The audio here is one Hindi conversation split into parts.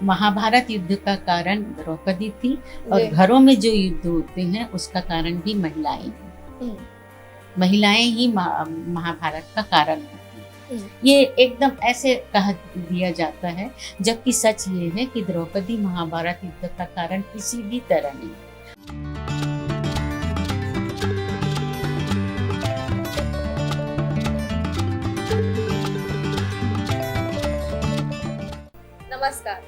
महाभारत युद्ध का कारण द्रौपदी थी और जी। घरों में जो युद्ध होते हैं उसका कारण भी महिलाएं हैं। हम्म, महिलाएं ही महाभारत का कारण होती हैं। हम्म। ये एकदम ऐसे कह दिया जाता है, जबकि सच ये है कि द्रौपदी महाभारत युद्ध का कारण किसी भी तरह नहीं। नमस्कार।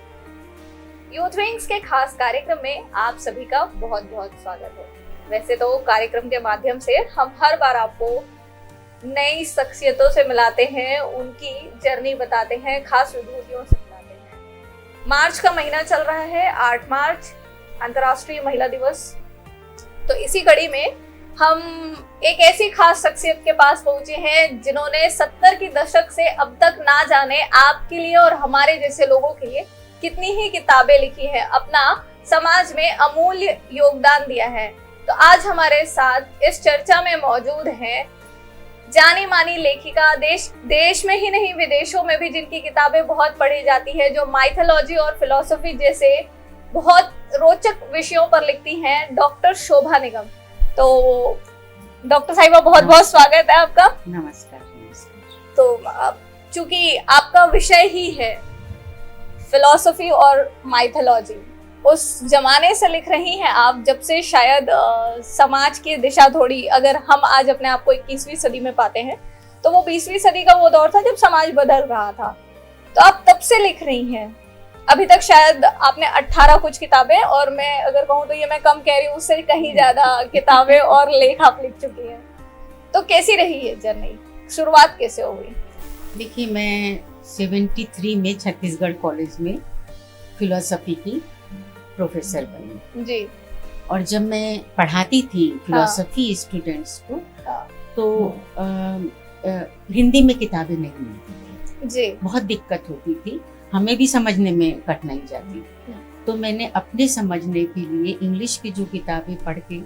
यूथ विंग्स के खास कार्यक्रम में आप सभी का बहुत बहुत स्वागत है। वैसे तो कार्यक्रम के माध्यम से हम हर बार आपको नई शख्सियतों से मिलाते हैं, उनकी जर्नी बताते हैं, खास विभूतियों से मिलाते हैं। मार्च का महीना चल रहा है, 8 मार्च अंतर्राष्ट्रीय महिला दिवस। तो इसी कड़ी में हम एक ऐसी खास शख्सियत के पास पहुंचे हैं जिन्होंने 70 की दशक से अब तक ना जाने आपके लिए और हमारे जैसे लोगों के लिए कितनी ही किताबें लिखी है, अपना समाज में अमूल्य योगदान दिया है। तो आज हमारे साथ इस चर्चा में मौजूद हैं जानी मानी लेखिका, देश में ही नहीं विदेशों में भी जिनकी किताबें बहुत पढ़ी जाती है, जो माइथोलॉजी और फिलॉसफी जैसे बहुत रोचक विषयों पर लिखती हैं, डॉक्टर शोभा निगम। तो डॉक्टर साहिबा बहुत बहुत स्वागत है आपका। नमस्कार। नमस्कार। तो चूंकि आपका विषय ही है फिलॉसफी और माइथोलॉजी, उस जमाने से लिख रही हैं आप जब से शायद समाज की दिशा थोड़ी, अगर हम आज अपने आप को 21वीं सदी में पाते हैं तो वो 20वीं सदी का वो दौर था जब समाज बदल रहा था। तो आप तब से लिख रही हैं। अभी तक शायद आपने 18 कुछ किताबें, और मैं अगर कहूँ तो ये मैं कम कह रही हूँ, उससे कहीं ज्यादा किताबें और लेख आप लिख चुकी हैं। तो कैसी रही ये जर्नी, शुरुआत कैसे हो गई? देखिए, मैं 73 में छत्तीसगढ़ कॉलेज में फिलोसफी की प्रोफेसर बनी जी। और जब मैं पढ़ाती थी फिलोसफी स्टूडेंट्स को, हाँ। तो हिंदी में किताबें नहीं मिलती थी जी। बहुत दिक्कत होती थी, हमें भी समझने में कठिनाई जाती थी। तो मैंने अपने समझने के लिए इंग्लिश की जो किताबें पढ़ के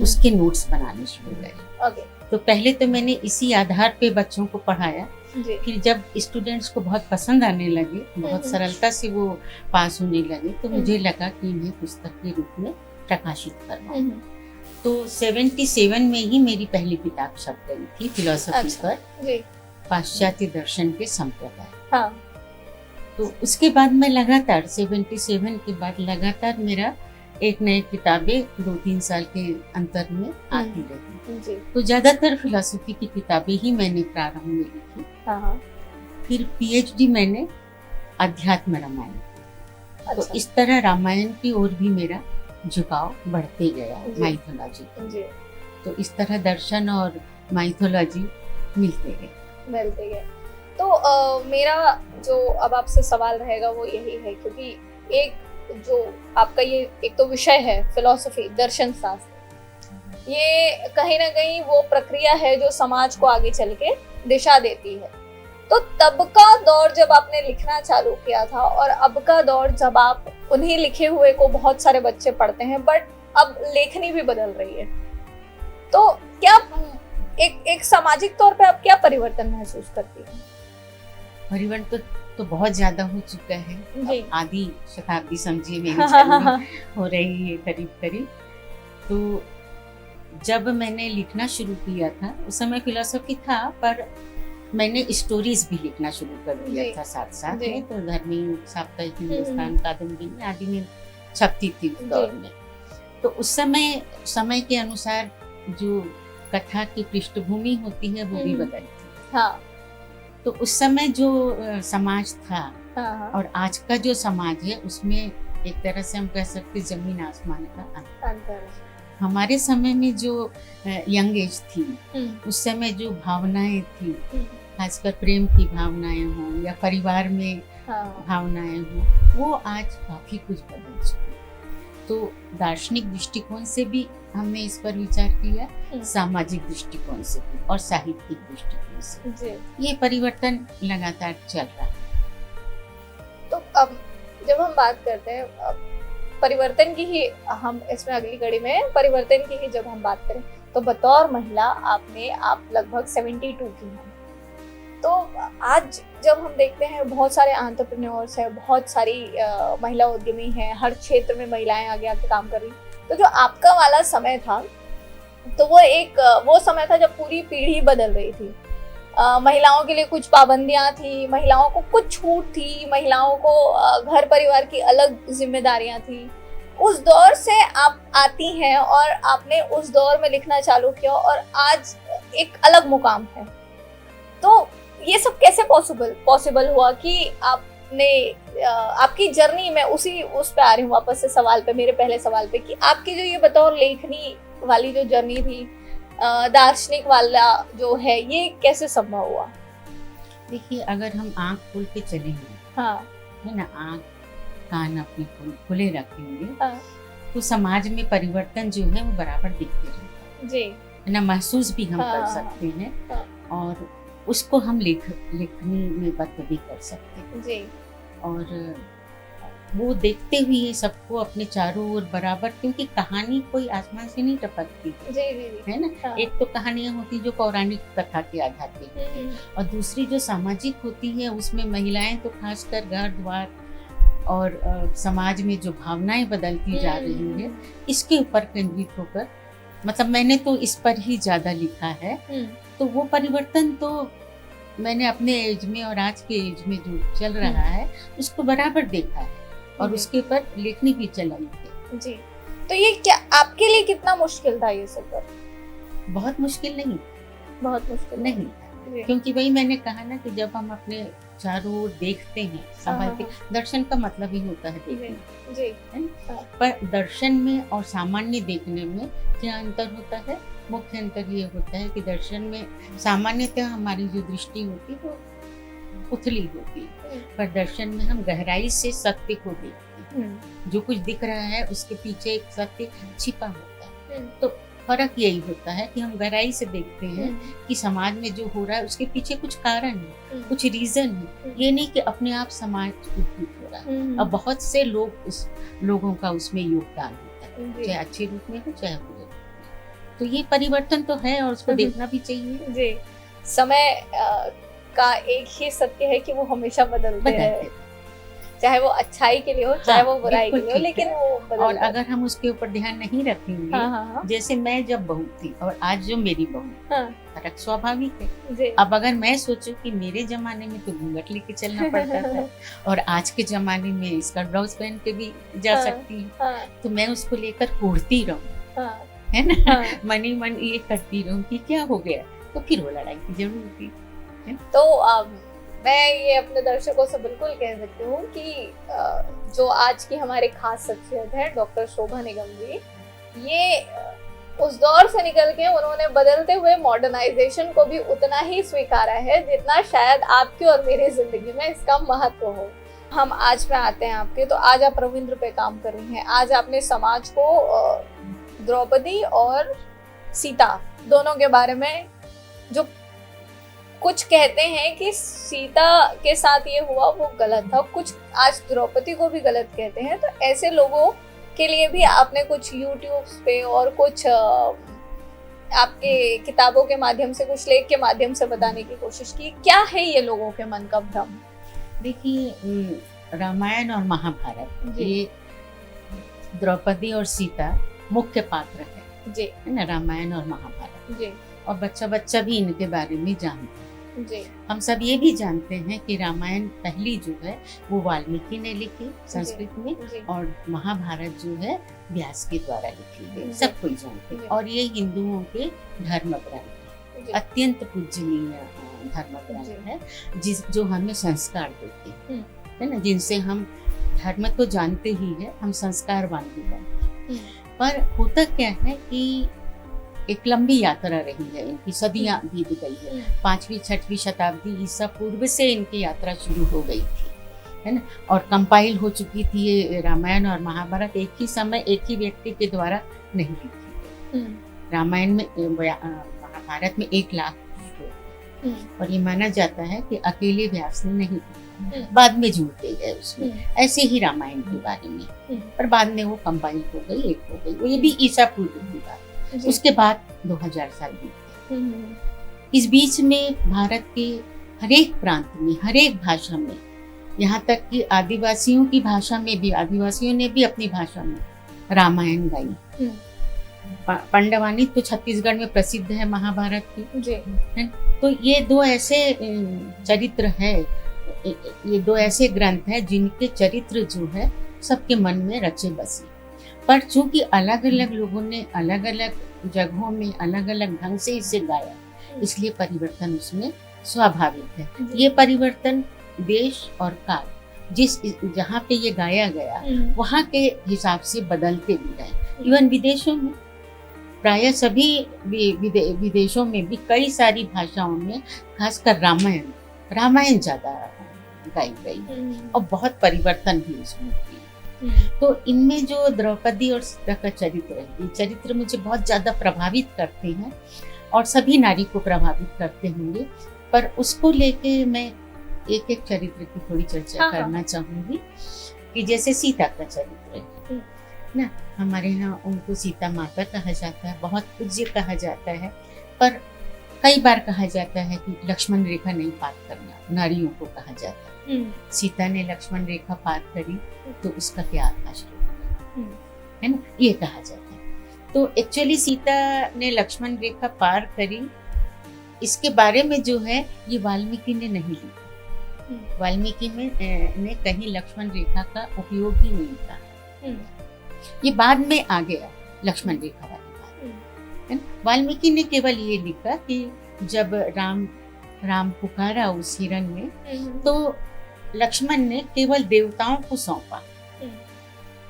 उसके नोट्स बनाने शुरू करे। ओके। तो पहले तो मैंने इसी आधार पे बच्चों को पढ़ाया। जी। फिर जब स्टूडेंट्स को बहुत पसंद आने लगे, बहुत सरलता से वो पास होने लगे, तो मुझे लगा कि इन्हें पुस्तक के रूप में प्रकाशित करना। तो 77 में ही मेरी पहली किताब छप गई थी फिलोसफी पर, जी। पाश्चात्य दर्शन के संप्रदाय। हाँ। तो उसके बाद मैं लगातार 77 के बाद लगातार मेरा एक नई किताबें 2-3 साल के अंतर में आती रही। जी। तो ज्यादातर फिलोसफी की किताबें ही मैंने प्रारंभ में लिखी। हाँ। फिर पीएचडी मैंने अध्यात्म रामायण। अच्छा। तो इस तरह रामायण की ओर भी मेरा झुकाव बढ़ते गया, माइथोलॉजी। जी। तो इस तरह दर्शन और माइथोलॉजी मिलते गए। तो मेरा जो अब आपसे सवाल रहेगा वो यही है, क्योंकि एक जो आपका ये एक तो विषय है फिलॉसफी, दर्शन शास्त्र, ये कहीं ना कहीं वो प्रक्रिया है जो समाज को आगे चल के दिशा देती है। तो तब का दौर जब आपने लिखना चालू किया था और अब का दौर जब आप उन्हीं लिखे हुए को बहुत सारे बच्चे पढ़ते हैं, बट अब लेखनी भी बदल रही है, तो क्या एक सामाजिक तौर पे आप क्या परिवर्तन महसूस करती हैं? परिवर्तन तो बहुत ज्यादा हो चुका है। जी। आधी शताब्दी समझिए मेरी जर्नी हो रही है करीब करीब। तो जब मैंने लिखना शुरू किया था उस समय फिलोसफी था, पर मैंने स्टोरीज भी लिखना शुरू कर दिया था साथ साथ में। तो धर्मी, साप्ताहिक हिंदुस्तान, कादम्बरी आदि में छपती थी उस दौर में। तो उस समय के अनुसार जो कथा की पृष्ठभूमि होती है वो भी बदलती है। हाँ। तो उस समय जो समाज था हाँ। और आज का जो समाज है उसमें एक तरह से हम कह सकते जमीन आसमान का अंतर। हमारे समय में जो यंग एज थी, उस समय जो भावनाएं थी, खासकर प्रेम की भावनाएं हों या परिवार में भावनाएं हों, वो आज काफी कुछ बदल चुकी। तो दार्शनिक दृष्टिकोण से भी हमने इस पर विचार किया, सामाजिक दृष्टिकोण से भी और साहित्यिक दृष्टिकोण से जी। ये परिवर्तन लगातार चल रहा है। तो अब जब हम बात करते हैं परिवर्तन की ही, हम इसमें अगली कड़ी में परिवर्तन की ही जब हम बात करें, तो बतौर महिला आप लगभग 72 की हैं। तो आज जब हम देखते हैं बहुत सारे एंटरप्रेन्योर्स हैं, बहुत सारी महिला उद्यमी हैं, हर क्षेत्र में महिलाएं आगे आके काम कर रही, तो जो आपका वाला समय था तो वो समय था जब पूरी पीढ़ी बदल रही थी। महिलाओं के लिए कुछ पाबंदियां थी, महिलाओं को कुछ छूट थी, महिलाओं को घर परिवार की अलग जिम्मेदारियां थी। उस दौर से आप आती हैं और आपने उस दौर में लिखना चालू किया और आज एक अलग मुकाम है। तो ये सब कैसे पॉसिबल हुआ कि आपने आपकी जर्नी में उस पे आ रही हूँ वापस से सवाल पे, मेरे पहले सवाल पे, कि आपकी जो ये बतौर लेखनी वाली जो जर्नी थी, दार्शनिक वाला जो है, ये कैसे संभव हुआ? देखिए, अगर हम आँख खोल के चलेंगे, हाँ, है ना, आँख कान अपने खुले रखेंगे, हाँ, तो समाज में परिवर्तन जो है वो बराबर दिखते रहता जी, है ना, महसूस भी हम कर सकते हैं, और उसको हम लिखनी में बद्ध भी कर सकते हैं जी। और वो देखते हुए सबको अपने चारों ओर बराबर, क्योंकि कहानी कोई आसमान से नहीं टपकती जी, है ना। एक तो कहानियां होती जो पौराणिक कथा के आधार पे, और दूसरी जो सामाजिक होती है उसमें महिलाएं तो खासकर घर द्वार और समाज में जो भावनाएं बदलती जा रही है, इसके ऊपर केंद्रित होकर, मतलब मैंने तो इस पर ही ज्यादा लिखा है। तो वो परिवर्तन तो मैंने अपने एज में और आज के एज में जो चल रहा है उसको बराबर देखा है और उसके ऊपर लेखनी भी चलाई है जी। तो ये क्या आपके लिए कितना मुश्किल था ये सब? बहुत मुश्किल नहीं, बहुत मुश्किल नहीं, क्योंकि वही मैंने कहा ना कि जब हम अपने चारों ओर देखते हैं, संभलते, दर्शन का मतलब ही होता है देखना जी, है ना? पर दर्शन में और सामान्य देखने में क्या अंतर होता है? मुख्य अंतर ये होता है कि दर्शन में सामान्यतः हमारी जो दृष्टि होती है वो उथली होती है, पर दर्शन में हम गहराई से सत्य को देखते हैं। जो कुछ दिख रहा है उसके पीछे एक सत्य छिपा होता है। तो फर्क यही होता है कि हम गहराई से देखते हैं कि समाज में जो हो रहा है उसके पीछे कुछ कारण है, कुछ रीजन है। ये नहीं कि अपने आप समाज उद्भूत हो रहा है। अब बहुत से लोगों का उसमें योगदान होता है, चाहे अच्छे रूप में हो चाहे बुरे रूप में। तो ये परिवर्तन तो है और उसको देखना भी चाहिए जी। समय का एक ही सत्य है कि वो हमेशा बदलते हैं, चाहे वो अच्छाई के लिए हो चाहे वो बुराई के लिए हो, लेकिन वो बदलते। और अगर हम उसके ऊपर ध्यान नहीं रखेंगे, जैसे मैं जब बहू थी और आज जो मेरी बहू, फर्क स्वाभाविक है। अब अगर मैं सोचूं कि मेरे जमाने में तो घूंघट लेके चलना पड़ता था और आज के जमाने में स्कर्ट ब्लाउज पहन के भी जा सकती हूँ, तो मैं उसको लेकर कोड़ती रहूं, है ना, मनी मन ये करती रहूं कि क्या हो गया, तो फिर वो लड़ाई की जरूरत थी। तो मैं ये अपने दर्शकों से बिल्कुल कह सकती हूँ कि जो आज की हमारे खास शख्सियत है डॉक्टर शोभा निगम जी, ये उस दौर से निकल के उन्होंने बदलते हुए मॉडर्नाइजेशन को भी उतना ही स्वीकारा है जितना शायद आपकी और मेरी जिंदगी में इसका महत्व हो। हम आज पे आते हैं आपके, तो आज आप रविंद्र पे काम कर रही हैं। आज आपने समाज को द्रौपदी और सीता दोनों के बारे में, जो कुछ कहते हैं कि सीता के साथ ये हुआ वो गलत था, कुछ आज द्रौपदी को भी गलत कहते हैं, तो ऐसे लोगों के लिए भी आपने कुछ यूट्यूब पे और कुछ आपके किताबों के माध्यम से, कुछ लेख के माध्यम से बताने की कोशिश की। क्या है ये लोगों के मन का भ्रम? देखिए, रामायण और महाभारत, ये द्रौपदी और सीता मुख्य पात्र है जी, है ना, रामायण और महाभारत जी। और बच्चा भी इनके बारे में जानता है जी। हम सब ये भी जानते हैं कि रामायण पहली जो है वो वाल्मीकि ने लिखी संस्कृत में, और महाभारत जो है व्यास के द्वारा लिखी गई, सब कोई जानते हैं। और ये हिंदुओं के धर्म ग्रंथ है, अत्यंत पूजनीय धर्म ग्रंथ है, जो हमें संस्कार देते हैं, है ना, जिनसे हम धर्म तो जानते ही है, हम संस्कारवान भी बनते हैं। पर होता क्या है कि एक लंबी यात्रा रही है इनकी, सदियां बीत गई है। 5वीं 6वीं शताब्दी ईसा पूर्व से इनकी यात्रा शुरू हो गई थी, है ना, और कंपाइल हो चुकी थी ये रामायण और महाभारत एक ही समय एक ही व्यक्ति के द्वारा नहीं लिखी गई। रामायण में, महाभारत में 1 लाख और ये माना जाता है कि अकेले व्यास ने नहीं लिखा, बाद में जुड़ते गए उसमें, ऐसे ही रामायण के बारे में, पर बाद में वो कंपाइल हो गई, एक हो गई, वो ये भी ईसा पूर्व की बात। उसके बाद 2000 साल बीते। इस बीच में भारत के हर एक प्रांत में, हर एक भाषा में, यहाँ तक कि आदिवासियों की भाषा में भी, आदिवासियों ने भी अपनी भाषा में रामायण गाई। पांडवानी तो छत्तीसगढ़ में प्रसिद्ध है महाभारत की जी। है? तो ये दो ऐसे चरित्र है, ये दो ऐसे ग्रंथ है जिनके चरित्र जो है सबके मन में रचे बसे। पर चूंकि अलग अलग लोगों ने अलग अलग जगहों में अलग अलग ढंग से इसे गाया, इसलिए परिवर्तन उसमें स्वाभाविक है। ये परिवर्तन देश और काल जहाँ पे ये गाया गया वहाँ के हिसाब से बदलते भी गए। इवन विदेशों में, प्राय सभी विदेशों में भी कई सारी भाषाओं में खासकर रामायण ज्यादा गाई गई और बहुत परिवर्तन भी उसमें किए। तो इनमें जो द्रौपदी और सीता का चरित्र है, ये चरित्र मुझे बहुत ज्यादा प्रभावित करते हैं और सभी नारी को प्रभावित करते होंगे। पर उसको लेके मैं एक एक चरित्र की थोड़ी चर्चा करना चाहूंगी कि जैसे सीता का चरित्र है ना, हमारे यहाँ उनको सीता माता कहा जाता है, बहुत पूज्य कहा जाता है। पर कई बार कहा जाता है कि लक्ष्मण रेखा नहीं पार करना, नारियों को कहा जाता है। सीता ने लक्ष्मण रेखा पार करी तो उसका क्या आश्चर्य है ना, ये कहा जाता है। तो एक्चुअली सीता ने लक्ष्मण रेखा पार करी, इसके बारे में जो है ये वाल्मीकि ने नहीं लिखा। वाल्मीकि ने कहीं लक्ष्मण रेखा का उपयोग ही नहीं किया, ये बाद में आ गया लक्ष्मण रेखा वाली बात है। वाल्मीकि ने केवल ये लिखा कि जब राम पुकारा उस हिरण में तो लक्ष्मण ने केवल देवताओं को सौंपा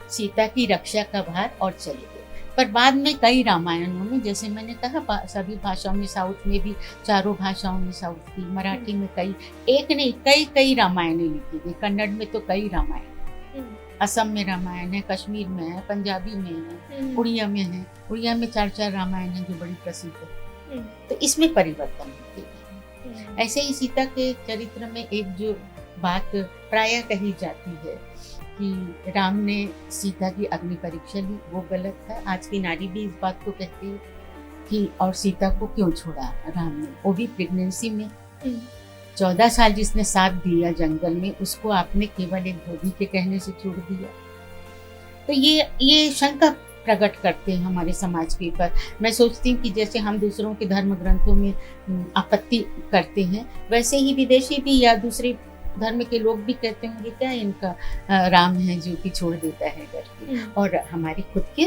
सीता की रक्षा का भार और चले गए। पर बाद में कई रामायणों में, जैसे मैंने कहा सभी भाषाओं में, साउथ में भी चारों भाषाओं में, साउथ की मराठी में कई, एक नहीं कई रामायण लिखी गई। कन्नड़ में तो कई रामायण, असम में रामायण है, कश्मीर में है, पंजाबी में है, उड़िया में है। उड़िया में 4 रामायण है जो बड़ी प्रसिद्ध है। तो इसमें परिवर्तन होते हैं। ऐसे ही सीता के चरित्र में एक जो बात प्राय कही जाती है कि राम ने सीता की अग्नि परीक्षा ली, वो गलत था। आज की नारी भी इस बात को कहती है कि और सीता को क्यों छोड़ा राम ने, वो भी प्रेगनेंसी में। 14 साल जिसने साथ दिया जंगल में, उसको आपने केवल एक धोबी के कहने से छोड़ दिया। तो ये शंका प्रकट करते हैं हमारे समाज के ऊपर। मैं सोचती हूँ कि जैसे हम दूसरों के धर्म ग्रंथों में आपत्ति करते हैं, वैसे ही विदेशी भी या दूसरे धर्म के लोग भी कहते होंगे क्या इनका राम है जो कि छोड़ देता है करके। और हमारे खुद के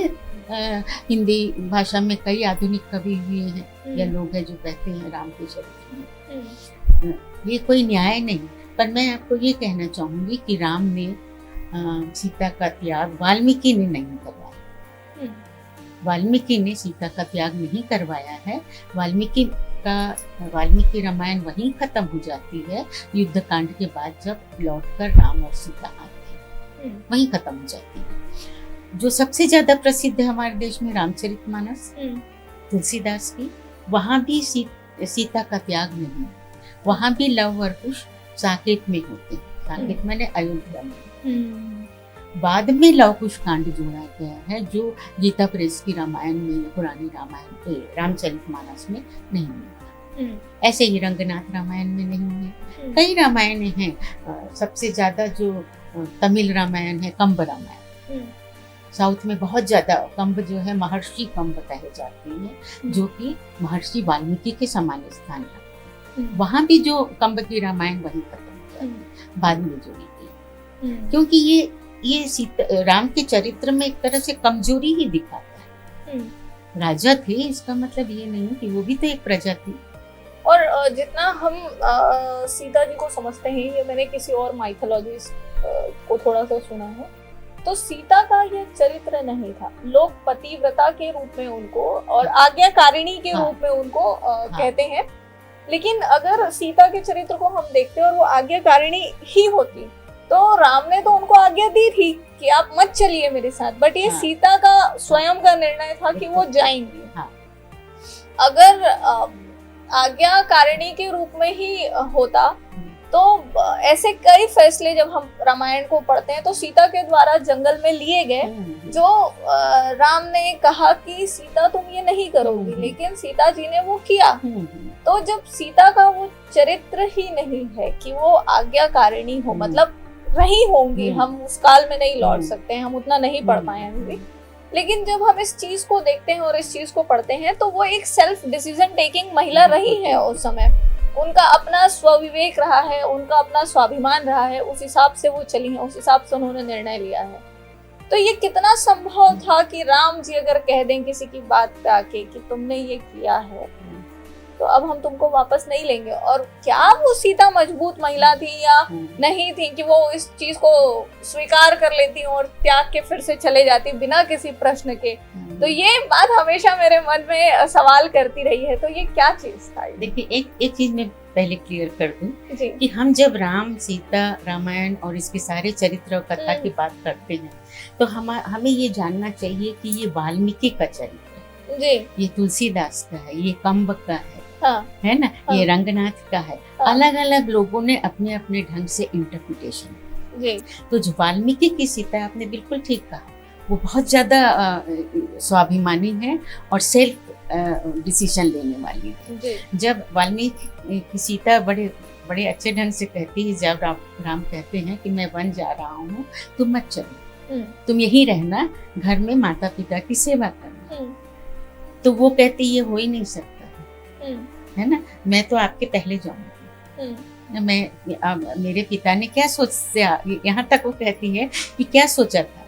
हिंदी भाषा में कई आधुनिक कवि हुए हैं या लोग हैं जो कहते हैं राम के चरित्र में। ये कोई न्याय नहीं, पर मैं आपको ये कहना चाहूंगी कि राम ने सीता का त्याग वाल्मीकि ने नहीं करवाया। वाल्मीकि ने सीता का त्याग नहीं करवाया है। वाल्मीकि रामायण वहीं खत्म हो जाती है युद्ध कांड के बाद, जब लौटकर राम और सीता आते हैं, वहीं खत्म हो जाती है। जो सबसे ज्यादा प्रसिद्ध है हमारे देश में रामचरितमानस तुलसीदास की, वहां भी सीता का त्याग नहीं, वहां भी लव और कुश साकेत में होते हैं। साकेत मैंने अयोध्या में। बाद में लव कुश कांड जोड़ा गया है जो गीता प्रेस की रामायण में, पुरानी रामायण रामचरितमानस में नहीं मिलता। ऐसे ही रंगनाथ रामायण में नहीं है। कई रामायण हैं। सबसे ज्यादा जो तमिल रामायण है कंब रामायण। साउथ में बहुत ज्यादा कंब जो है महर्षि कंब कहे जाते हैं, जो कि महर्षि वाल्मीकि के समान स्थान रखते हैं। वहां भी जो कंब की रामायण वही खत्म हो जाती है, बाद में जोड़ी गई। क्योंकि ये राम के चरित्र में एक तरह से कमजोरी ही दिखाता है। राजा थे, इसका मतलब ये नहीं कि वो भी तो एक प्रजा थी। और जितना हम सीता जी को समझते हैं, ये मैंने किसी और माइथोलॉजिस्ट को थोड़ा सा सुना है, तो सीता का ये चरित्र नहीं था। लोग पतिव्रता के रूप में उनको और आज्ञाकारिणी के रूप में उनको कहते हैं। लेकिन अगर सीता के चरित्र को हम देखते और वो आज्ञाकारिणी ही होती, तो राम ने तो उनको आज्ञा दी थी कि आप मत चलिए मेरे साथ, बट ये सीता का स्वयं का निर्णय था कि वो जाएंगी। अगर आज्ञाकारिणी के रूप में ही होता तो ऐसे कई फैसले जब हम रामायण को पढ़ते हैं तो सीता के द्वारा जंगल में लिए गए, जो राम ने कहा कि सीता तुम ये नहीं करोगी, लेकिन सीता जी ने वो किया। तो जब सीता का वो चरित्र ही नहीं है कि वो आज्ञाकारिणी हो, मतलब रही होंगी, हम उस काल में नहीं लौट सकते हैं, हम उतना नहीं पढ़ पाए हैं अभी। लेकिन जब हम इस चीज को देखते हैं और इस चीज को पढ़ते हैं तो वो एक सेल्फ डिसीजन टेकिंग महिला रही है उस समय। उनका अपना स्वविवेक रहा है, उनका अपना स्वाभिमान रहा है, उस हिसाब से वो चली है, उस हिसाब से उन्होंने निर्णय लिया है। तो ये कितना संभव था कि राम जी अगर कह दें किसी की बात पे आके कि तुमने ये किया है तो अब हम तुमको वापस नहीं लेंगे। और क्या वो सीता मजबूत महिला थी या नहीं थी कि वो इस चीज को स्वीकार कर लेती और त्याग के फिर से चले जाती बिना किसी प्रश्न के। तो ये बात हमेशा मेरे मन में सवाल करती रही है। तो ये क्या चीज था? देखिए, एक चीज मैं पहले क्लियर कर दूं कि हम जब राम सीता रामायण और इसके सारे चरित्र और कथा की बात करते हैं तो हमें ये जानना चाहिए कि ये वाल्मीकि का चरित्र है, ये तुलसीदास का है, ये कंब का है, है ना, ये रंगनाथ का है। अलग अलग लोगों ने अपने अपने ढंग से इंटरप्रिटेशन। तो जो वाल्मीकि की सीता, आपने बिल्कुल ठीक कहा, वो बहुत ज्यादा स्वाभिमानी है और सेल्फ डिसीजन लेने वाली है। जब वाल्मीकि की सीता बड़े बड़े अच्छे ढंग से कहती है, जब राम कहते हैं कि मैं वन जा रहा हूँ, तुम मत चलो, तुम यही रहना, घर में माता पिता की सेवा करना। तो वो कहती ये हो ही नहीं सकता है ना, मैं तो आपके पहले जाऊंगी। मैं मेरे पिता ने क्या सोचा, यहाँ तक वो कहती है कि क्या सोचा था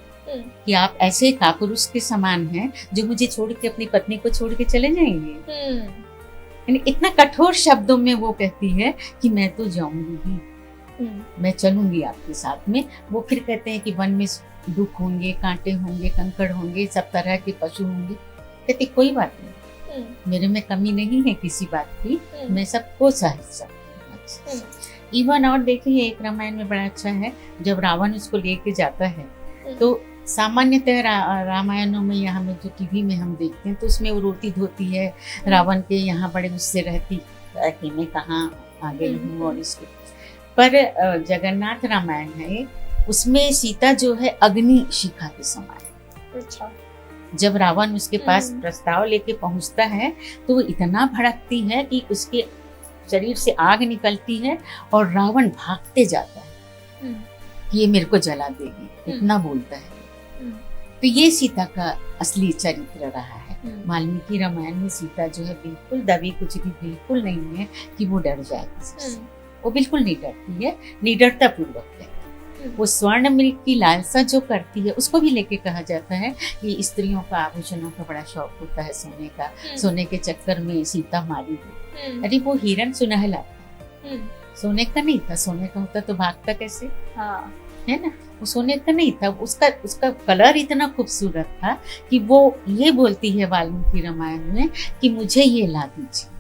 कि आप ऐसे कापुरुष के समान हैं जो मुझे छोड़ के अपनी पत्नी को छोड़ के चले जाएंगे। यानी इतना कठोर शब्दों में वो कहती है कि मैं तो जाऊंगी ही, मैं चलूंगी आपके साथ में। वो फिर कहते हैं कि वन में दुख होंगे, कांटे होंगे, कंकड़ होंगे, सब तरह के पशु होंगे। कहती कोई बात नहीं, मेरे में कमी नहीं है किसी बात की, मैं सबको सह सकती हूँ। इवन और देखिए, एक रामायण में बड़ा अच्छा है, जब रावण उसको लेके जाता है तो सामान्यतः रामायणों में या हमें जो टीवी में हम देखते हैं तो उसमें वो रोती धोती है, रावण के यहाँ बड़े उससे रहती कि मैं कहाँ आ गई हूँ और इसके। पर जगन्नाथ रामायण है, उसमें सीता जो है अग्नि शिखा के समान। अच्छा। जब रावण उसके पास प्रस्ताव लेके पहुंचता है तो वो इतना भड़कती है कि उसके शरीर से आग निकलती है और रावण भागते जाता है कि ये मेरे को जला देगी, इतना बोलता है। तो ये सीता का असली चरित्र रहा है। वाल्मीकि रामायण में सीता जो है बिल्कुल दबी कुचली बिल्कुल नहीं है कि वो डर जाए किसी से, वो बिल्कुल नहीं डरती है, निडरता पूर्वक है। वो स्वर्ण मृग की लालसा जो करती है, उसको भी लेके कहा जाता है कि स्त्रियों का आभूषणों का बड़ा शौक होता है, सोने का, सोने के चक्कर में सीता मारी गई। अरे वो हिरण सुनहला था, सोने का नहीं था, सोने का होता तो भागता कैसे, है ना, वो सोने का नहीं था। उसका कलर इतना खूबसूरत था कि वो ये बोलती है वाल्मीकि रामायण में कि मुझे ये ला दीजिए,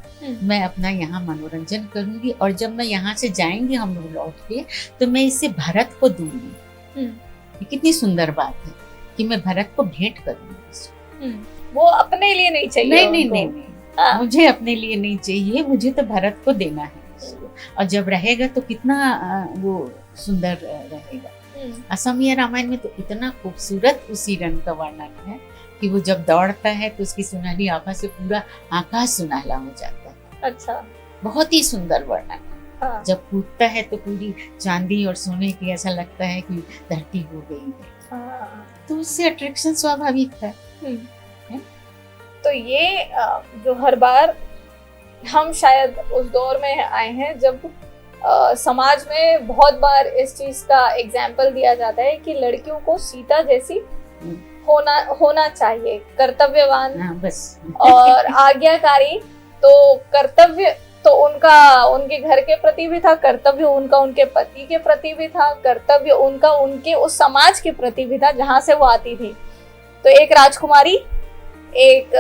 मैं अपना यहाँ मनोरंजन करूंगी और जब मैं यहाँ से जाएंगे हम लोग लौट के तो मैं इसे भरत को दूंगी। ये कितनी सुंदर बात है कि मैं भरत को भेंट करूंगी। वो अपने लिए नहीं चाहिए। नहीं, मुझे अपने लिए नहीं चाहिए, मुझे तो भरत को देना है इसको। और जब रहेगा तो कितना वो सुंदर रहेगा। असमिया रामायण में तो इतना खूबसूरत उस हिरण का वर्णन है कि वो जब दौड़ता है तो उसकी सुनहली आभा से पूरा आकाश सुनहला हो जाता है। अच्छा, बहुत ही सुंदर वर्णन। जब कूदता है तो पूरी चांदी और सोने की ऐसा लगता है कि धरती हो गई है। तो उससे अट्रैक्शन स्वाभाविक था। तो ये जो हर बार हम शायद उस दौर में आए हैं जब समाज में बहुत बार इस चीज का एग्जाम्पल दिया जाता है कि लड़कियों को सीता जैसी होना चाहिए, कर्तव्यवान बस और आज्ञाकारी। तो कर्तव्य तो उनका उनके घर के प्रति भी था, कर्तव्य उनका उनके पति के प्रति भी था, कर्तव्य उनका उनके उस समाज के प्रति भी था जहां से वो आती थी। तो एक राजकुमारी, एक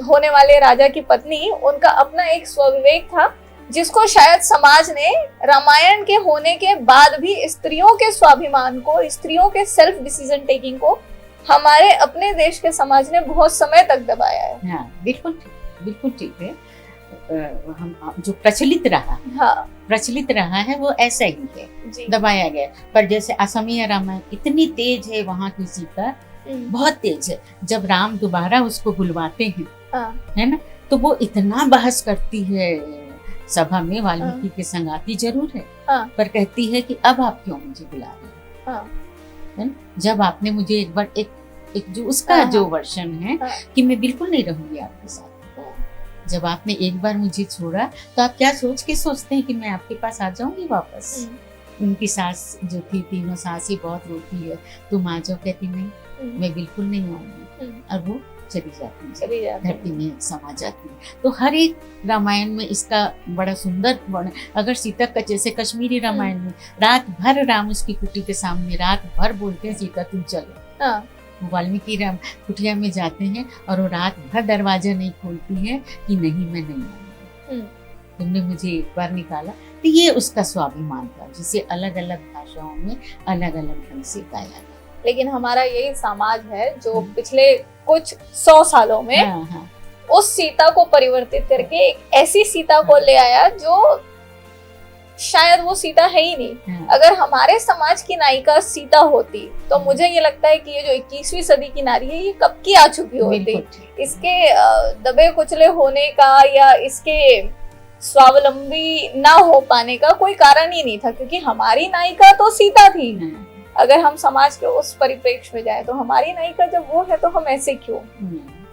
होने वाले राजा की पत्नी, उनका अपना एक स्वविवेक था जिसको शायद समाज ने रामायण के होने के बाद भी स्त्रियों के स्वाभिमान को, स्त्रियों के सेल्फ डिसीजन टेकिंग को हमारे अपने देश के समाज ने बहुत समय तक दबाया है। हाँ, बिल्कुल ठीक है। हम जो प्रचलित रहा है वो ऐसा ही है, दबाया गया। पर जैसे असमिया रामायण इतनी तेज है, वहाँ की सीता बहुत तेज है। जब राम दोबारा उसको बुलवाते हैं, है ना, तो वो इतना बहस करती है सभा में वाल्मीकि के संग आती जरूर है, पर कहती है कि अब आप क्यों मुझे बुला रहे हैं? जब आपने मुझे एक बार एक जो उसका जो वर्षन है कि मैं बिल्कुल नहीं रहूंगी आपके साथ, जब आपने एक बार मुझे छोड़ा तो आप क्या सोच के सोचते हैं कि मैं आपके पास आ जाऊंगी वापस? उनकी सास जो थी, तीनों सास ही बहुत रोती है, तुम आ जाओ, कहती नहीं मैं बिल्कुल नहीं आऊंगी, और वो चली जाती है, धरती में समा जाती है। तो हर एक रामायण में इसका बड़ा सुंदर वर्णन। अगर सीता का जैसे कश्मीरी रामायण में रात भर राम उसकी कुटी के सामने रात भर बोलते हैं सीता तुम चलो, वो वाल्मीकि राम कुटिया में जाते हैं और वो रात भर दरवाजा नहीं खोलती है कि नहीं मैं नहीं आऊंगी, तुमने मुझे एक बार निकाला। तो ये उसका स्वाभिमान था जिसे अलग अलग भाषाओं में अलग अलग ढंग से गाया गया। लेकिन हमारा यही समाज है जो पिछले कुछ 100 सालों में उस सीता को परिवर्तित करके एक ऐसी सीता को ले आया जो शायद वो सीता है ही नहीं। अगर हमारे समाज की नायिका सीता होती तो मुझे ये लगता है कि ये जो 21वीं सदी की नारी है ये कब की आ चुकी होती। इसके दबे कुचले होने का या इसके स्वावलंबी ना हो पाने का कोई कारण ही नहीं था, क्योंकि हमारी नायिका तो सीता थी। अगर हम समाज के उस परिप्रेक्ष्य में जाए तो हमारी नायिका जब वो है तो हम ऐसे क्यों,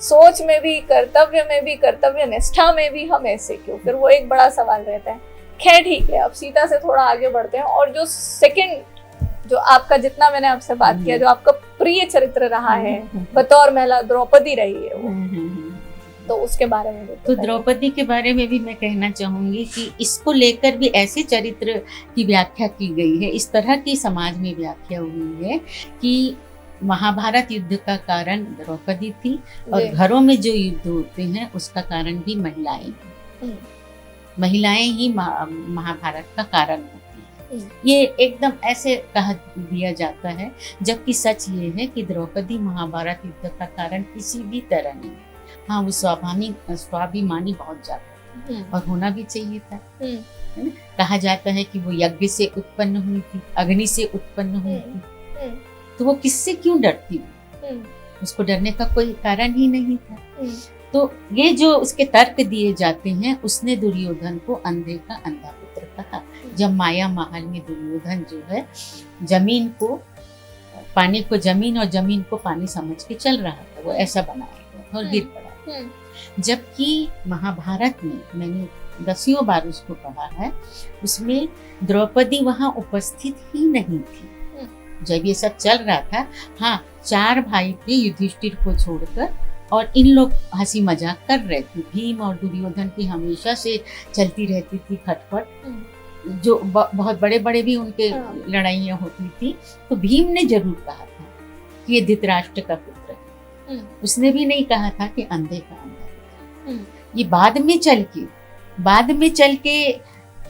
सोच में भी, कर्तव्य में भी, कर्तव्य निष्ठा में भी हम ऐसे क्यों? फिर वो एक बड़ा सवाल रहता है। खैर ठीक है, अब सीता से थोड़ा आगे बढ़ते हैं। और जो सेकंड जो आपका, जितना मैंने आपसे बात किया, जो आपका प्रिय चरित्र रहा है बतौर महिला द्रौपदी रही है वो, तो उसके बारे में तो द्रौपदी के बारे में भी मैं कहना चाहूंगी कि इसको लेकर भी ऐसे चरित्र की व्याख्या की गई है, इस तरह की समाज में व्याख्या हुई है कि महाभारत युद्ध का कारण द्रौपदी थी और घरों में जो युद्ध होते हैं उसका कारण भी महिलाएं, महिलाएं ही महाभारत का कारण होती है। ये एकदम ऐसे कह दिया जाता है, जबकि सच ये है कि द्रौपदी महाभारत युद्ध का कारण किसी भी तरह नहीं। हाँ, वो स्वाभिमानी बहुत ज्यादा और होना भी चाहिए था। कहा जाता है कि वो यज्ञ से उत्पन्न हुई थी, अग्नि से उत्पन्न हुई थी, तो वो किससे क्यों डरती? उसको डरने का कोई कारण ही नहीं था। तो ये जो उसके तर्क दिए जाते हैं, उसने दुर्योधन को अंधे का अंधा पुत्र कहा। जब माया महल में दुर्योधन जो है जमीन को पानी को जमीन और जमीन को पानी समझ के चल रहा था, वो ऐसा बनाया गया और गिर पड़ा। जबकि महाभारत में मैंने 10 बार उसको पढ़ा है, उसमें द्रौपदी वहां उपस्थित ही नहीं थी जब ये सब चल रहा था। हाँ, 4 भाई थे युधिष्ठिर को छोड़कर, और इन लोग हंसी मजाक कर रहे थे। भीम और दुर्योधन की हमेशा से चलती रहती थी खटपट, जो बहुत बड़े बड़े भी उनके लड़ाइयाँ होती थी। तो भीम ने जरूर कहा था कि ये धृतराष्ट्र का पुत्र है, उसने भी नहीं कहा था कि अंधे का अंधा। ये बाद में चल के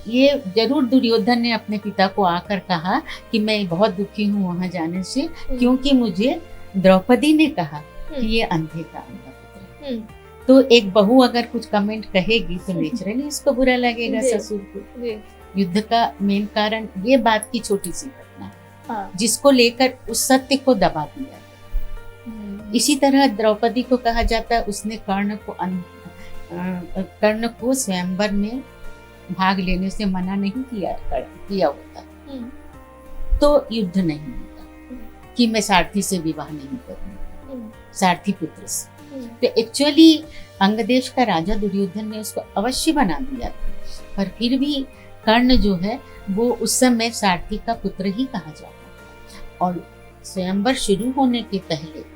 ये जरूर दुर्योधन ने अपने पिता को आकर कहा कि मैं बहुत दुखी हूँ वहां जाने से, क्योंकि मुझे द्रौपदी ने कहा कि ये अंधे का अंधा पुत्र है। तो एक बहू अगर कुछ कमेंट कहेगी तो नेचुरली इसको बुरा लगेगा ससुर को। युद्ध का मेन कारण ये बात की छोटी सी घटना, जिसको लेकर उस सत्य को दबा दिया। इसी तरह द्रौपदी को कहा जाता है उसने कर्ण को स्वयंवर में भाग लेने से मना नहीं किया होता तो युद्ध नहीं होता कि मैं सारथी से विवाह नहीं करूंगा, सारथी पुत्र से। तो एक्चुअली अंगदेश का राजा दुर्योधन ने उसको अवश्य बना दिया था, पर फिर भी कर्ण जो है वो उस समय सारथी का पुत्र ही कहा जाता था। और स्वयंवर शुरू होने के पहले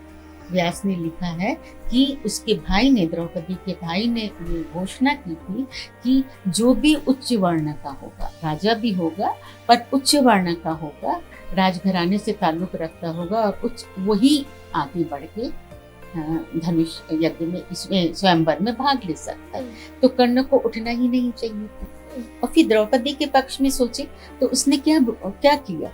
व्यास ने लिखा है कि उसके भाई ने, द्रौपदी के भाई ने ये घोषणा की थी कि जो भी उच्च वर्ण का होगा, राजा भी होगा पर उच्च वर्ण का होगा, राजघराने से ताल्लुक रखता होगा और उच्च, वही आगे बढ़ के धनुष यज्ञ में, इसमें स्वयंवर में भाग ले सकता है। तो कर्ण को उठना ही नहीं चाहिए था। और फिर द्रौपदी के पक्ष में सोचे तो उसने क्या किया।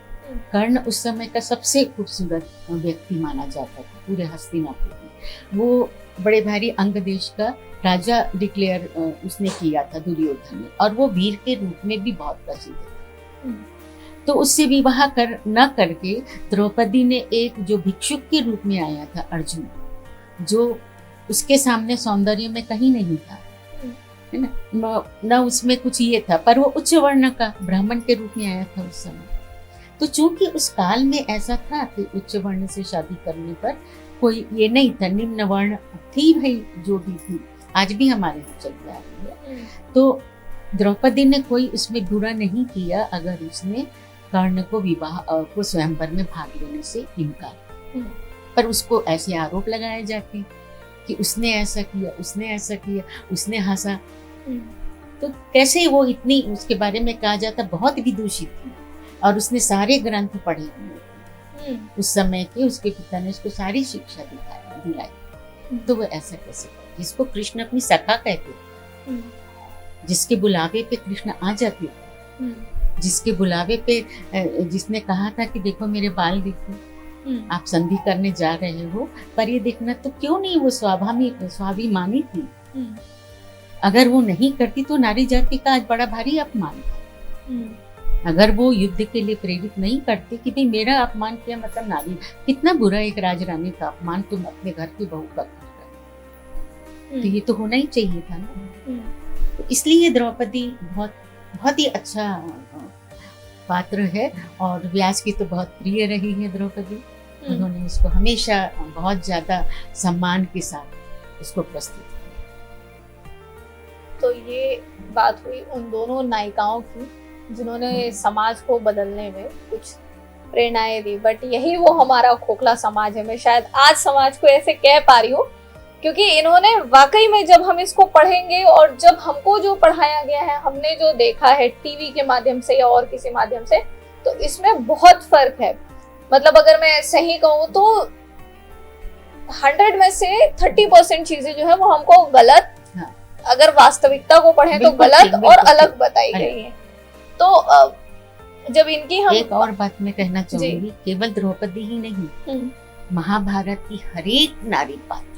कर्ण उस समय का सबसे खूबसूरत व्यक्ति माना जाता था पूरे हस्तिनापुर में। वो बड़े भारी अंग देश का राजा डिक्लेयर उसने किया था दुर्योधन ने, और वो वीर के रूप में भी बहुत प्रसिद्ध था। तो उससे विवाह न करके द्रौपदी ने एक जो भिक्षुक के रूप में आया था अर्जुन, जो उसके सामने सौंदर्य में कहीं नहीं था, है ना, न उसमें कुछ ये था, पर वो उच्च वर्ण का ब्राह्मण के रूप में आया था उस समय। तो चूंकि उस काल में ऐसा था कि उच्च वर्ण से शादी करने पर कोई ये नहीं था, निम्न वर्ण थी भाई जो भी थी, आज भी हमारे यहाँ चली आ रही है। तो द्रौपदी ने कोई उसमें बुरा नहीं किया अगर उसने कर्ण को विवाह को स्वयंवर में भाग लेने से इनकार, पर उसको ऐसे आरोप लगाए जाते कि उसने ऐसा किया, उसने ऐसा किया, उसने हंसा। तो कैसे वो इतनी, उसके बारे में कहा जाता बहुत विदूषित थी और उसने सारे ग्रंथ पढ़े हुए थे उस समय के, उसके पिता ने उसको सारी शिक्षा दिलाई। तो वो ऐसा कैसे कर, जिसको कृष्ण अपनी सखा कहते, जिसके बुलावे पे कृष्ण आ जाते थे, जिसके बुलावे पे जिसने कहा था कि देखो मेरे बाल देखो, आप संधि करने जा रहे हो, पर ये देखना, तो क्यों नहीं वो स्वाभिमानी थी। अगर वो नहीं करती तो नारी जाति का आज बड़ा भारी अपमान था। अगर वो युद्ध के लिए प्रेरित नहीं करती कि भाई मेरा अपमान किया मतलब नारी, कितना बुरा एक राजरानी का अपमान तुम अपने घर की बहू का कर रहे हो, तो ये तो होना ही चाहिए था ना। तो इसलिए द्रौपदी बहुत बहुत ही अच्छा पात्र है और व्यास की तो बहुत प्रिय रही है द्रौपदी। उन्होंने इसको हमेशा बहुत ज्यादा सम्मान के साथ इसको प्रस्तुत किया। तो ये बात हुई उन दोनों नायिकाओं की जिन्होंने समाज को बदलने में कुछ प्रेरणाएं दी, बट यही वो हमारा खोखला समाज है। मैं शायद आज समाज को ऐसे कह पा रही हूँ क्योंकि इन्होंने वाकई में, जब हम इसको पढ़ेंगे और जब हमको जो पढ़ाया गया है, हमने जो देखा है टीवी के माध्यम से या और किसी माध्यम से, तो इसमें बहुत फर्क है। मतलब अगर मैं सही कहूँ तो 100 में से 30% चीजें जो है वो हमको गलत, अगर वास्तविकता को पढ़ें तो गलत और अलग बताई गई है। तो जब इनकी हम एक और बात मैं कहना चाहूंगी, केवल द्रौपदी ही नहीं, महाभारत की हर एक नारी पात्र,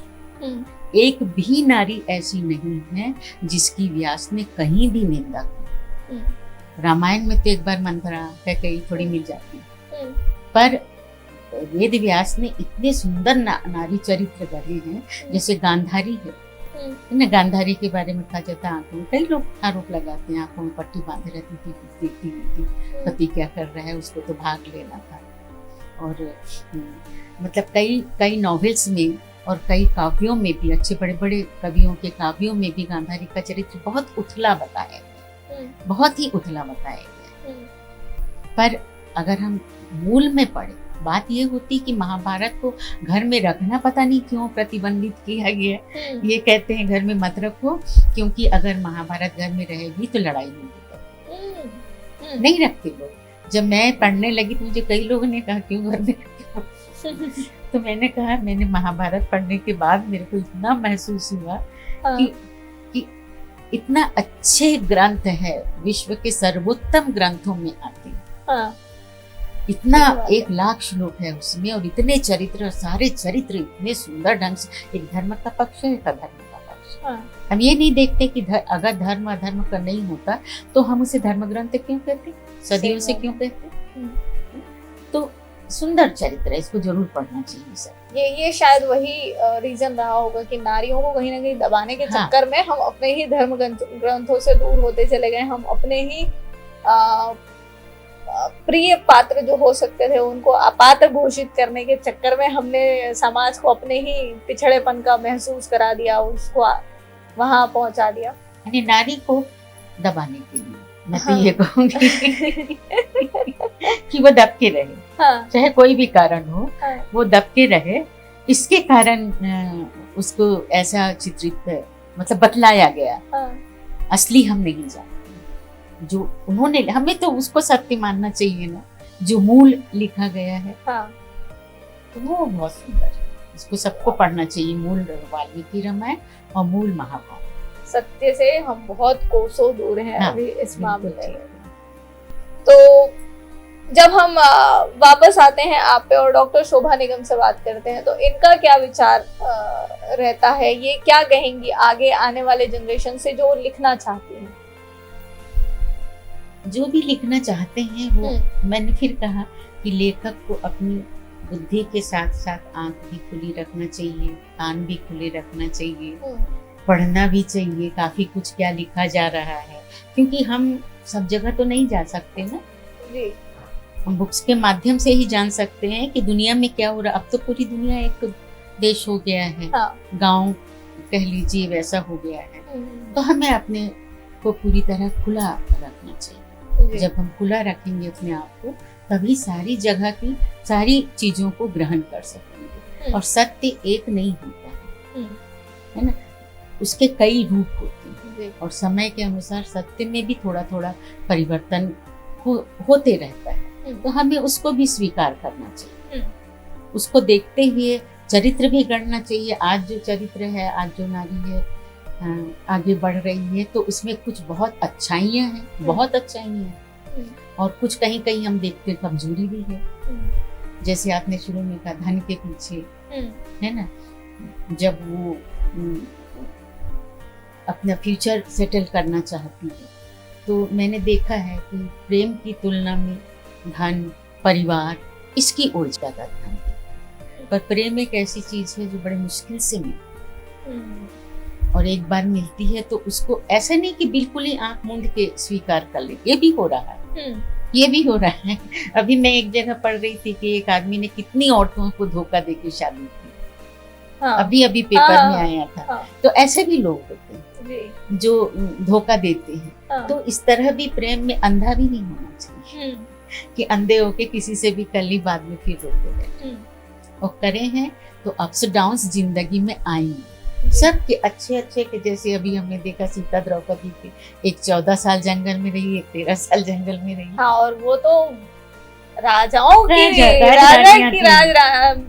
एक भी नारी ऐसी नहीं है जिसकी व्यास ने कहीं भी निंदा की। रामायण में तो एक बार मंथरा कहीं थोड़ी मिल जाती, पर वेद व्यास ने इतने सुंदर नारी चरित्र गढ़े हैं। जैसे गांधारी है ना, गांधारी के बारे में कहा जाता है आंखों में, कई लोग आरोप लगाते हैं आंखों में पट्टी बांधे रहती थी, देखती रहती पति क्या कर रहा है, उसको तो भाग लेना था। और मतलब कई नॉवेल्स में और कई काव्यों में भी, अच्छे बड़े बड़े कवियों के काव्यों में भी गांधारी का चरित्र बहुत उथला बताया गया, बहुत ही उथला बताया गया। पर अगर हम मूल में पढ़े, बात ये होती कि महाभारत को घर में रखना पता नहीं क्यों प्रतिबंधित किया गया। ये कहते हैं घर में मत रखो क्योंकि अगर महाभारत घर में रहेगी तो लड़ाई नहीं रखते लोग। जब मैं पढ़ने लगी तो मुझे कई लोगों ने कहा क्यों घर में तो मैंने कहा, मैंने महाभारत पढ़ने के बाद मेरे को इतना महसूस हुआ कि इतना अच्छे ग्रंथ है, विश्व के सर्वोत्तम ग्रंथों में आते हैं। इतना 1 लाख श्लोक है उसमें और इतने चरित्र, सारे चरित्र इतने सुंदर ढंग से, एक धर्म का पक्ष है, एक अधर्म का पक्ष। हम ये नहीं देखते कि अगर धर्म अधर्म का नहीं होता तो हम उसे धर्म ग्रंथ क्यों कहते, सदियों से क्यों कहते। तो सुंदर चरित्र है, इसको जरूर पढ़ना चाहिए सर। ये शायद वही रीजन रहा होगा कि नारियों को कहीं ना कहीं दबाने के चक्कर में हम अपने ही धर्म ग्रंथों से दूर होते चले गए। हम अपने ही प्रिय पात्र जो हो सकते थे उनको अपात्र घोषित करने के चक्कर में हमने समाज को अपने ही पिछड़ेपन का महसूस करा दिया, उसको वहां पहुंचा दिया। यानी नारी को दबाने के लिए मैं तो ये कहूंगी कि वो दबके रहे, चाहे कोई भी कारण हो, वो दबके रहे। इसके कारण उसको ऐसा चित्रित मतलब बतलाया गया। असली हम नहीं जानते, जो उन्होंने, हमें तो उसको सत्य मानना चाहिए ना, जो मूल लिखा गया है। तो वो बहुत सुंदर है, इसको सबको पढ़ना चाहिए, मूल वाल्मीकि रामायण और मूल महाभारत। सत्य से हम बहुत कोसों दूर हैं अभी इस मामले में। तो जब हम वापस आते हैं आप पे और डॉक्टर शोभा निगम से बात करते हैं, तो इनका क्या विचार रहता है, ये क्या कहेंगी आगे आने वाले जनरेशन से जो लिखना चाहती हैं? जो भी लिखना चाहते हैं वो, मैंने फिर कहा कि लेखक को अपनी बुद्धि के साथ साथ आंख भी खुली रखना चाहिए, कान भी खुले रखना चाहिए, पढ़ना भी चाहिए, काफी कुछ क्या लिखा जा रहा है, क्योंकि हम सब जगह तो नहीं जा सकते ना जी। हम बुक्स के माध्यम से ही जान सकते हैं कि दुनिया में क्या हो रहा है। अब तो पूरी दुनिया एक देश हो गया है, गांव कह लीजिए वैसा हो गया है। तो हमें अपने को पूरी तरह खुला रखना चाहिए। जब हम खुला रखेंगे अपने आप को, तभी सारी जगह की सारी चीजों को ग्रहण कर सकेंगे। और सत्य एक नहीं होता है ना, उसके कई रूप होते हैं और समय के अनुसार सत्य में भी थोड़ा थोड़ा परिवर्तन होते रहता है। तो हमें उसको भी स्वीकार करना चाहिए, उसको देखते हुए चरित्र भी गढ़ना चाहिए। आज जो चरित्र है, आज जो नारी है आगे बढ़ रही है, तो उसमें कुछ बहुत अच्छाइयाँ हैं, बहुत अच्छाइयाँ हैं, और कुछ कहीं कहीं हम देखते हैं कमजोरी भी है। जैसे आपने शुरू में कहा धन के पीछे, है ना, जब वो अपना फ्यूचर सेटल करना चाहती है, तो मैंने देखा है कि प्रेम की तुलना में धन, परिवार, इसकी ओर ज्यादा ध्यान देती है। पर प्रेम एक ऐसी चीज है जो बड़े मुश्किल से मिलती, और एक बार मिलती है तो उसको ऐसा नहीं कि बिल्कुल ही आंख मूंद के स्वीकार कर ले। ये भी हो रहा है, ये भी हो रहा है। अभी मैं एक जगह पढ़ रही थी कि एक आदमी ने कितनी औरतों को धोखा देके शादी की। अभी अभी पेपर में आया था। तो ऐसे भी लोग होते हैं जो धोखा देते हैं। तो इस तरह भी प्रेम में अंधा भी नहीं होना चाहिए कि अंधे होके किसी से भी कर ली, बाद में फिर रोते रहे। और करे हैं तो अप्स डाउन्स जिंदगी में आएंगे सबके अच्छे अच्छे के। जैसे अभी हमने देखा सीता द्रौपदी की, एक 14 साल जंगल में रही, एक 13 साल जंगल में रही। हाँ, और वो तो राजाओं की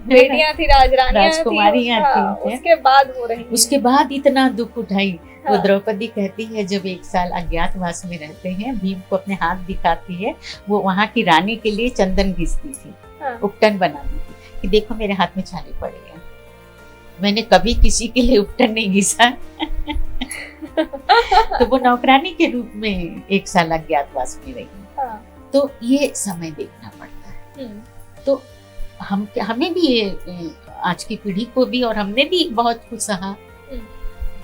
बेटियां थी, राजकुमारियां थी। उसके बाद हो रही, उसके बाद इतना दुख उठाई। वो द्रौपदी कहती है जब 1 साल अज्ञातवास में रहते हैं, भीम को अपने हाथ दिखाती है, वो वहाँ की रानी के लिए चंदन घिसती थी, उपटन बनाती थी कि देखो मेरे हाथ में छाले पड़े हैं। मैंने कभी किसी के लिए उपटन नहीं घिसा। तो वो नौकरानी के रूप में 1 साल अज्ञातवास में रही। तो ये समय देखना पड़ता है। तो हमें भी ये आज की पीढ़ी को भी, और हमने भी बहुत कुछ सहा,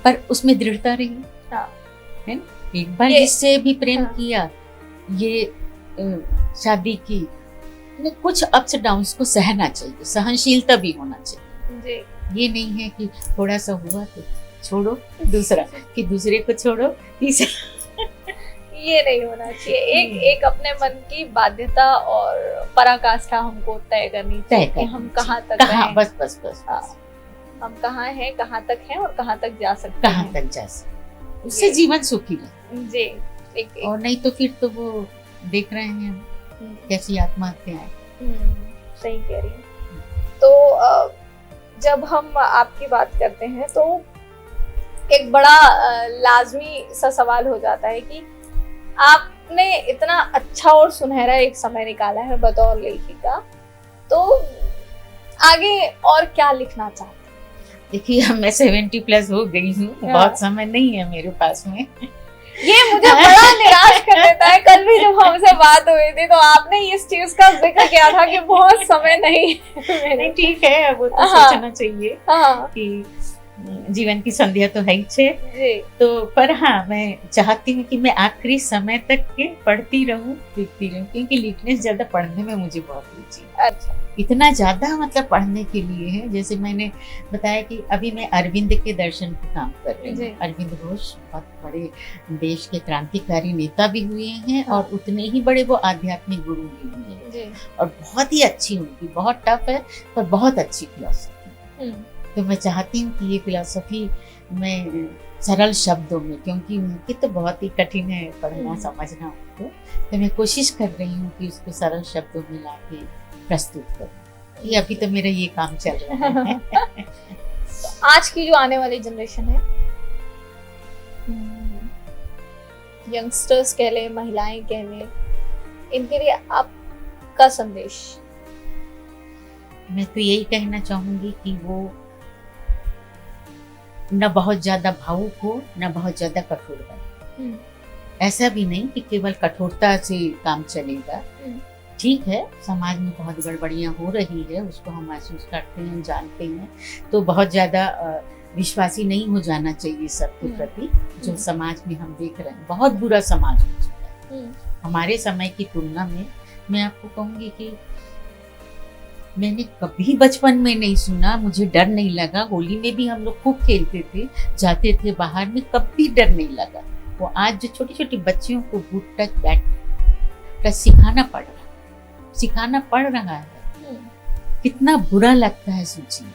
पर उसमें दृढ़ता रही है ना। एक बार जिससे भी प्रेम किया, ये शादी की, कुछ अप्स डाउन्स को सहना चाहिए, सहनशीलता भी होना चाहिए। ये नहीं है कि थोड़ा सा हुआ तो छोड़ो, दूसरा कि दूसरे को छोड़ो, तीसरा ये नहीं होना चाहिए। एक अपने मन की बाध्यता और पराकाष्ठा हमको तय करनी चाहिए कि हम कहाँ तक हैं। बस हम कहाँ हैं, कहाँ तक हैं और कहाँ तक जा सकते हैं, कहाँ तक जा सकते, उससे जीवन सुखी रहे जी। और नहीं तो फिर तो वो देख रहे हैं हम कैसी आत्महत्याएं। सही कह रही हैं। तो जब हम आपकी बात करते हैं तो एक बड़ा लाजमी सा सवाल हो जाता है कि आपने इतना अच्छा और सुनहरा एक समय निकाला है बतौर लेखिका, तो आगे और क्या लिखना चाहते हैं? देखिए, मैं 70+ हो गई हूँ, बहुत समय नहीं है मेरे पास में। ये मुझे बड़ा निराश कर देता है। कल भी जब हमसे बात हुई थी तो आपने इस चीज का जिक्र किया था कि बहुत समय नहीं है। ठीक है, वो तो सोचना चाहिए कि जीवन की संध्या तो है ही तो। पर हाँ, मैं चाहती हूँ कि मैं आखिरी समय तक के पढ़ती रहूं, लिखती रहूं, क्योंकि लिखने से ज्यादा पढ़ने में मुझे बहुत रुचि है। अच्छा। इतना ज्यादा मतलब पढ़ने के लिए है। जैसे मैंने बताया कि अभी मैं अरविंद के दर्शन पे काम कर रही हूँ। अरविंद घोष बहुत बड़े देश के क्रांतिकारी नेता भी हुए हैं और उतने ही बड़े वो आध्यात्मिक गुरु भी हुए हैं और बहुत ही अच्छी उनकी, बहुत टफ है पर बहुत अच्छी फिलॉसफी। तो मैं चाहती हूँ कि ये फिलॉसफी मैं सरल शब्दों में, क्योंकि उनकी तो बहुत ही कठिन है पढ़ना समझना उनको, तो मैं कोशिश कर रही हूँ कि उसको सरल शब्दों में ला के प्रस्तुत करूँ। ये अभी तो मेरा ये काम चल रहा है। तो आज की जो आने वाली जनरेशन है, यंगस्टर्स कह ले, महिलाएं कह ले, इनके लिए आपका संदेश? मैं तो यही कहना चाहूंगी कि वो न बहुत ज्यादा भावुक हो, न बहुत ज्यादा कठोर बने। ऐसा भी नहीं कि केवल कठोरता से काम चलेगा। ठीक है, समाज में बहुत गड़बड़ियाँ हो रही है, उसको हम महसूस करते हैं, जानते हैं, तो बहुत ज़्यादा विश्वासी नहीं हो जाना चाहिए सबके प्रति, जो समाज में हम देख रहे हैं। बहुत बुरा समाज हो चुका है हमारे समय की तुलना में। मैं आपको कहूंगी कि मैंने कभी बचपन में नहीं सुना, मुझे डर नहीं लगा। होली में भी हम लोग खूब खेलते थे, जाते थे बाहर में, कभी डर नहीं लगा। वो आज जो छोटी छोटी बच्चियों को गुड टच बैड टच सिखाना पड़ रहा है, कितना बुरा लगता है। सोचिए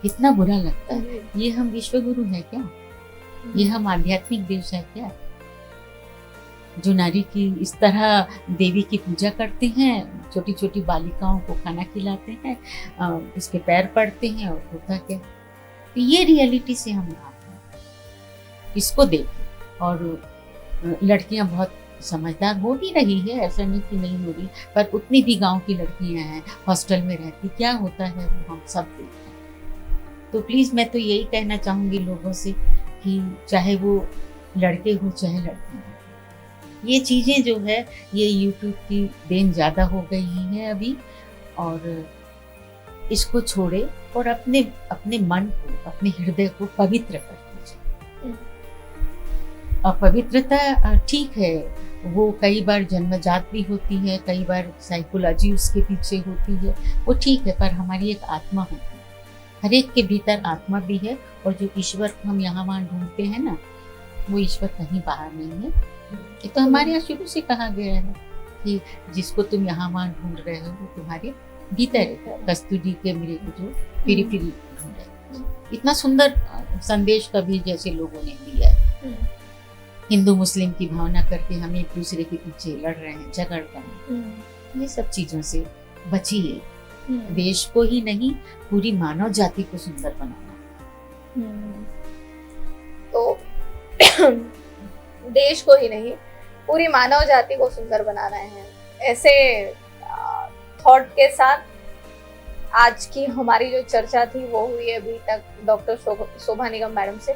कितना बुरा लगता है। ये हम विश्व गुरु है क्या? ये हम आध्यात्मिक देश है क्या, जो नारी की इस तरह देवी की पूजा करते हैं, छोटी छोटी बालिकाओं को खाना खिलाते हैं, उसके पैर पड़ते हैं, और होता क्या? तो ये रियलिटी से हम आते हैं, इसको देखें। और लड़कियां बहुत समझदार हो ही रही है, ऐसा नहीं कि नहीं हो रही, पर उतनी भी गांव की लड़कियां हैं, हॉस्टल में रहती, क्या होता है वो हम सब देखते हैं। तो प्लीज मैं तो यही कहना चाहूंगी लोगों से कि चाहे वो लड़के हो चाहे लड़की हो, ये चीजें जो है ये यूट्यूब की देन ज्यादा हो गई है अभी, और इसको छोड़े और अपने मन को, अपने हृदय को पवित्र कर दीजिए। अपवित्रता ठीक है, वो कई बार जन्मजात भी होती है, कई बार साइकोलॉजी उसके पीछे होती है, वो ठीक है, पर हमारी एक आत्मा होती है, हर एक के भीतर आत्मा भी है। और जो ईश्वर को हम यहाँ वहाँ ढूंढते हैं ना, वो ईश्वर कहीं बाहर नहीं है। ये तो हमारे यहाँ शुरू से कहा गया है कि जिसको तुम यहाँ वहाँ ढूंढ रहे हो वो तुम्हारे भीतर है। कस्तूरी के मेरे को जो फिरी फिरी ढूंढ रहे। इतना सुंदर संदेश कभी जैसे लोगों ने दिया है। हिंदू मुस्लिम की भावना करके हम एक दूसरे के पीछे लड़ रहे हैं, झगड़ रहे हैं। ये सब चीजों से बचिए। देश को ही नहीं, पूरी मानव जाति को सुंदर बनाना। तो देश को ही नहीं, पूरी मानव जाति को सुंदर बनाना है। ऐसे थॉट के साथ आज की हमारी जो चर्चा थी वो हुई अभी तक डॉक्टर शोभा निगम मैडम से।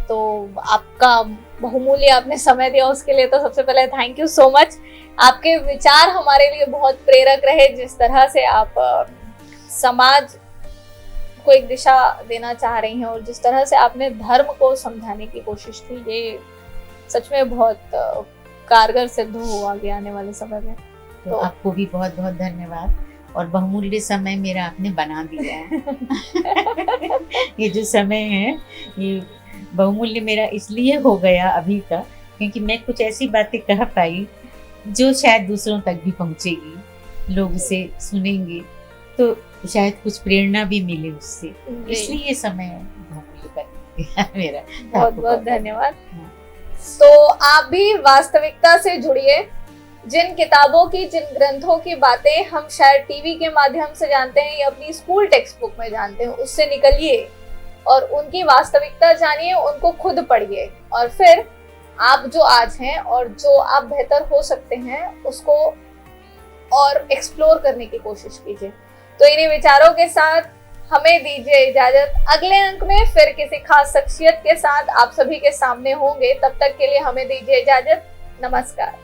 तो आपका बहुमूल्य आपने समय दिया, उसके लिए तो सबसे पहले थैंक यू सो मच। आपके विचार हमारे लिए बहुत प्रेरक रहे, जिस तरह से आप समाज को एक दिशा देना चाह रही हैं और जिस तरह से आपने धर्म को समझाने की कोशिश की, ये सच में बहुत कारगर सिद्ध हुआ आगे आने वाले समय में। तो आपको भी बहुत बहुत धन्यवाद, और बहुमूल्य समय मेरा आपने बना दिया है। ये जो समय है ये बहुमूल्य मेरा इसलिए हो गया अभी का, क्योंकि मैं कुछ ऐसी बातें कह पाई जो शायद दूसरों तक भी पहुंचेगी, लोग उसे सुनेंगे तो शायद कुछ प्रेरणा भी मिले उससे, इसलिए ये समय बहुमूल्य कर दिया मेरा। बहुत बहुत धन्यवाद। तो आप भी वास्तविकता से जुड़िए। जिन किताबों की, जिन ग्रंथों की बातें हम शायद टीवी के माध्यम से जानते हैं या अपनी स्कूल टेक्स्ट बुक में जानते हैं, उससे निकलिए और उनकी वास्तविकता जानिए, उनको खुद पढ़िए, और फिर आप जो आज हैं और जो आप बेहतर हो सकते हैं उसको और एक्सप्लोर करने की कोशिश कीजिए। तो इन्हीं विचारों के साथ हमें दीजिए इजाजत। अगले अंक में फिर किसी खास शख्सियत के साथ आप सभी के सामने होंगे। तब तक के लिए हमें दीजिए इजाजत। नमस्कार।